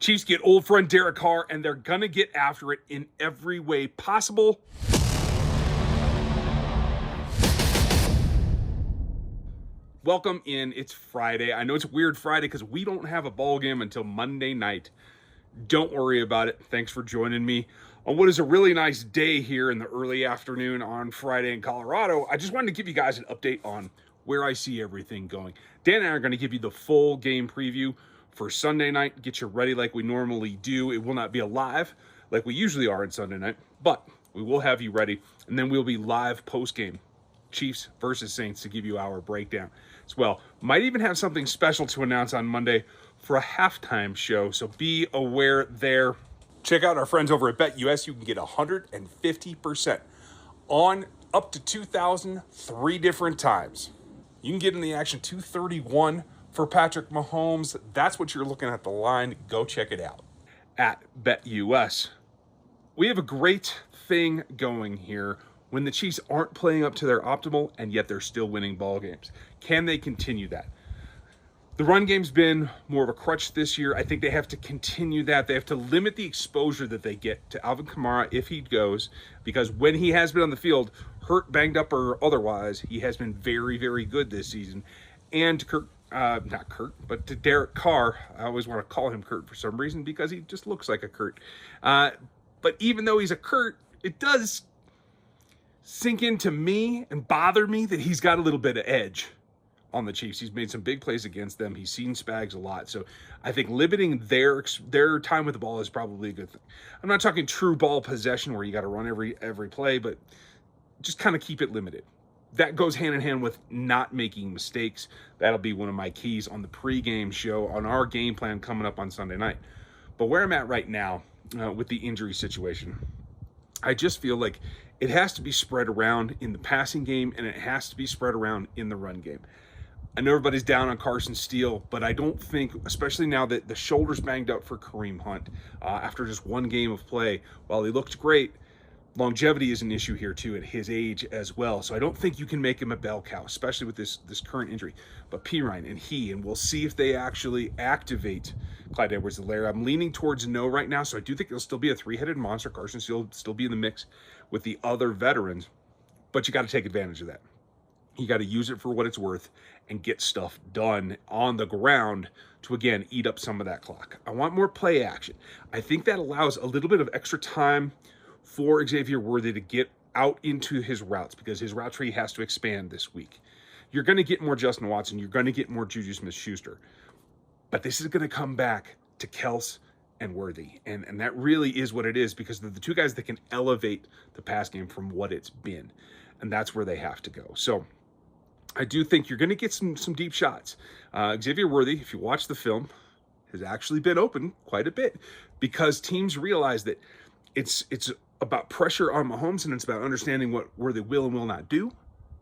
Chiefs get old friend Derek Carr, and they're going to get after it in every way possible. Welcome in. It's Friday. I know it's a weird Friday because we don't have a ball game until Monday night. Don't worry about it. Thanks for joining me on what is a really nice day here in the early afternoon on Friday in Colorado. I just wanted to give you guys an update on where I see everything going. Dan and I are going to give you the full game preview for Sunday night, get you ready like we normally do. It will not be a live like we usually are on Sunday night, but we will have you ready, and then we'll be live post-game, Chiefs versus Saints, to give you our breakdown as well. Might even have something special to announce on Monday for a halftime show, so be aware there. Check out our friends over at BetUS. You can get 150% on up to 2,000 3 different times. You can get in the action 231 for Patrick Mahomes. That's what you're looking at the line. Go check it out at BetUS. We have a great thing going here when the Chiefs aren't playing up to their optimal and yet they're still winning ball games. Can they continue that? The run game's been more of a crutch this year. I think they have to continue that. They have to limit the exposure that they get to Alvin Kamara if he goes, because when he has been on the field, hurt, banged up, or otherwise, he has been very, very good this season. And to Derek Carr. I always want to call him Kurt for some reason because he just looks like a Kurt. But even though he's a Kurt, it does sink into me and bother me that he's got a little bit of edge on the Chiefs. He's made some big plays against them. He's seen Spags a lot. So I think limiting their time with the ball is probably a good thing. I'm not talking true ball possession where you got to run every play, but just kind of keep it limited. That goes hand in hand with not making mistakes. That'll be one of my keys on the pregame show on our game plan coming up on Sunday night. But where I'm at right now with the injury situation, I just feel like it has to be spread around in the passing game and it has to be spread around in the run game. I know everybody's down on Carson Steele, but I don't think, especially now that the shoulder's banged up for Kareem Hunt after just one game of play, while he looked great, longevity is an issue here too at his age as well. So I don't think you can make him a bell cow, especially with this current injury. But Pirine and we'll see if they actually activate Clyde Edwards-Helaire. I'm leaning towards no right now, so I do think it'll still be a three-headed monster. Carson Steele will still be in the mix with the other veterans, but you got to take advantage of that. You got to use it for what it's worth and get stuff done on the ground to, again, eat up some of that clock. I want more play action. I think that allows a little bit of extra time for Xavier Worthy to get out into his routes because his route tree has to expand this week. You're going to get more Justin Watson. You're going to get more Juju Smith-Schuster. But this is going to come back to Kels and Worthy. And that really is what it is because they're the two guys that can elevate the pass game from what it's been. And that's where they have to go. So I do think you're going to get some deep shots. Xavier Worthy, if you watch the film, has actually been open quite a bit because teams realize that it's about pressure on Mahomes, and it's about understanding where they will and will not do,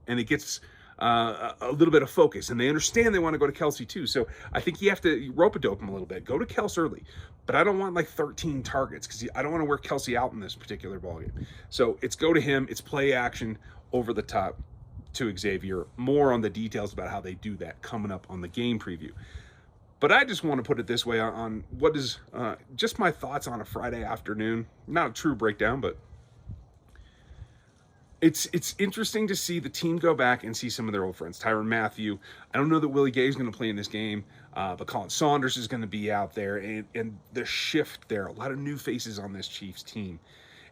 and it gets a little bit of focus, and they understand they want to go to Kelsey too. So I think you have to rope-a-dope him a little bit. Go to Kels early, but I don't want like 13 targets because I don't want to wear Kelsey out in this particular ballgame. So it's go to him. It's play action over the top to Xavier. More on the details about how they do that coming up on the game preview. But I just want to put it this way on what is just my thoughts on a Friday afternoon. Not a true breakdown, but it's interesting to see the team go back and see some of their old friends. Tyrann Mathieu. I don't know that Willie Gay is going to play in this game, but Colin Saunders is going to be out there. And the shift there, a lot of new faces on this Chiefs team.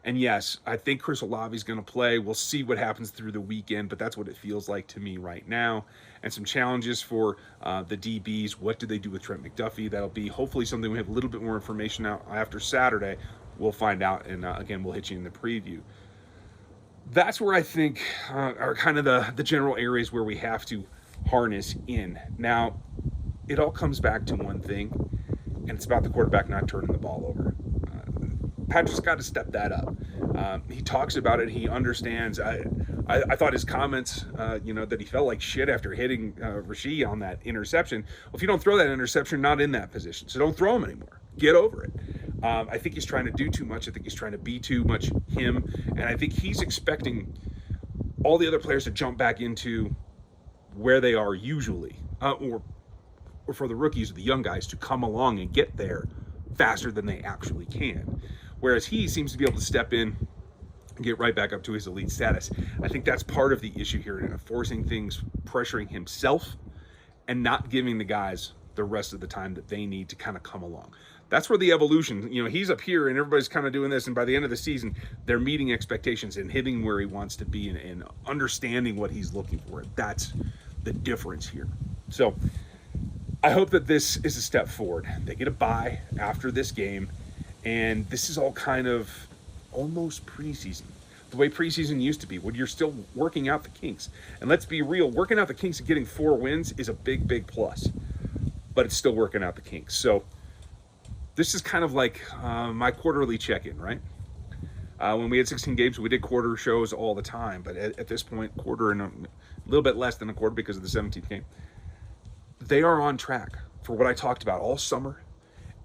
And yes, I think Chris Olave is going to play. We'll see what happens through the weekend, but that's what it feels like to me right now. And some challenges for the DBs. What do they do with Trent McDuffie? That'll be hopefully something we have a little bit more information out after Saturday. We'll find out, and again, we'll hit you in the preview. That's where I think are kind of the general areas where we have to harness in. Now, it all comes back to one thing, and it's about the quarterback not turning the ball over. Patrick's got to step that up. He talks about it. He understands. I thought his comments, that he felt like shit after hitting Rasheed on that interception. Well, if you don't throw that interception, you're not in that position. So don't throw him anymore. Get over it. I think he's trying to do too much. I think he's trying to be too much him. And I think he's expecting all the other players to jump back into where they are usually. Or for the rookies or the young guys to come along and get there faster than they actually can. Whereas he seems to be able to step in and get right back up to his elite status. I think that's part of the issue here, forcing things, pressuring himself, and not giving the guys the rest of the time that they need to kind of come along. That's where the evolution, he's up here and everybody's kind of doing this, and by the end of the season, they're meeting expectations and hitting where he wants to be and understanding what he's looking for. That's the difference here. So I hope that this is a step forward. They get a bye after this game, and this is all kind of almost preseason. The way preseason used to be, when you're still working out the kinks. And let's be real, working out the kinks and getting 4 wins is a big, big plus. But it's still working out the kinks. So this is kind of like my quarterly check-in, right? When we had 16 games, we did quarter shows all the time. But at this point, quarter and a little bit less than a quarter because of the 17th game. They are on track for what I talked about all summer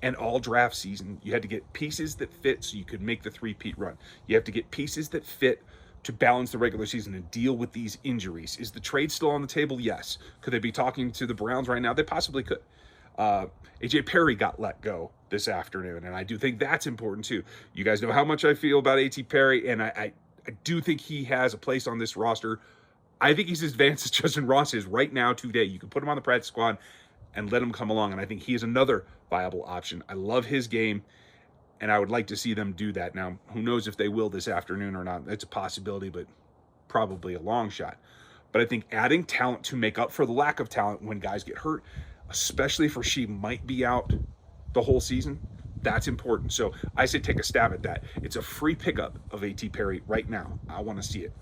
and all draft season. You had to get pieces that fit so you could make the 3-peat run. You have to get pieces that fit to balance the regular season and deal with these injuries. Is the trade still on the table? Yes. Could they be talking to the Browns right now? They possibly could. AJ Perry got let go this afternoon, and I do think that's important too. You guys know how much I feel about AT Perry, and I do think he has a place on this roster. I think he's as advanced as Justin Ross is right now today. You can put him on the practice squad and let him come along, and I think he is another viable option. I love his game, and I would like to see them do that. Now, who knows if they will this afternoon or not. It's a possibility, but probably a long shot. But I think adding talent to make up for the lack of talent when guys get hurt, especially if she might be out the whole season, that's important. So I say take a stab at that. It's a free pickup of AT Perry right now. I want to see it.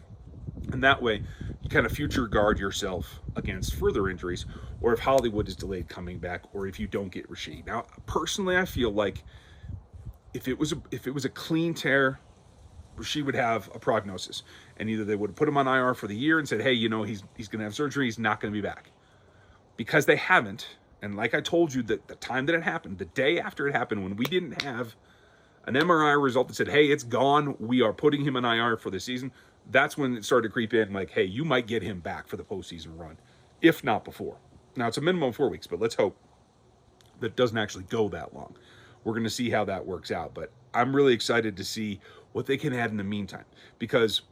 And that way, you kind of future guard yourself against further injuries, or if Hollywood is delayed coming back, or if you don't get Rasheed. Now, personally, I feel like if it was a clean tear, Rasheed would have a prognosis, and either they would have put him on IR for the year and said, hey, he's going to have surgery, he's not going to be back. Because they haven't, and like I told you, that the time that it happened, the day after it happened, when we didn't have an MRI result that said, hey, it's gone, we are putting him on IR for the season, that's when it started to creep in, like, hey, you might get him back for the postseason run, if not before. Now, it's a minimum of 4 weeks, but let's hope that it doesn't actually go that long. We're going to see how that works out, but I'm really excited to see what they can add in the meantime, because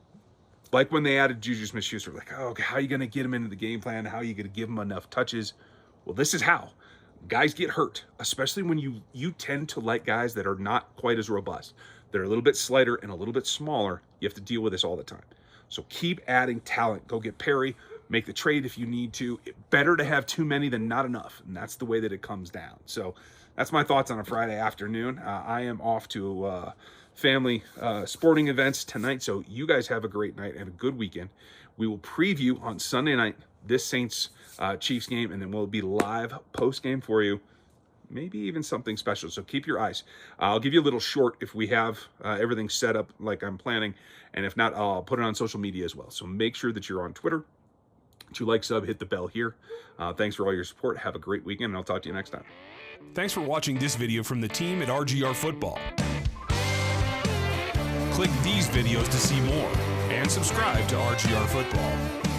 like when they added Juju Smith-Schuster, like, oh, okay, how are you going to get him into the game plan? How are you going to give him enough touches? Well, this is how. Guys get hurt, especially when you tend to like guys that are not quite as robust. They're a little bit slighter and a little bit smaller. You have to deal with this all the time. So keep adding talent. Go get Perry. Make the trade if you need to. Better to have too many than not enough, and that's the way that it comes down. So that's my thoughts on a Friday afternoon. I am off to family sporting events tonight, so you guys have a great night and a good weekend. We will preview on Sunday night this Saints Chiefs game, and then we'll be live post-game for you, maybe even something special. So keep your eyes. I'll give you a little short if we have everything set up like I'm planning, and if not, I'll put it on social media as well. So make sure that you're on Twitter, that you like, sub, hit the bell here. Thanks for all your support. Have a great weekend, and I'll talk to you next time. Thanks for watching this video from the team at RGR Football. Click these videos to see more, and subscribe to RGR Football.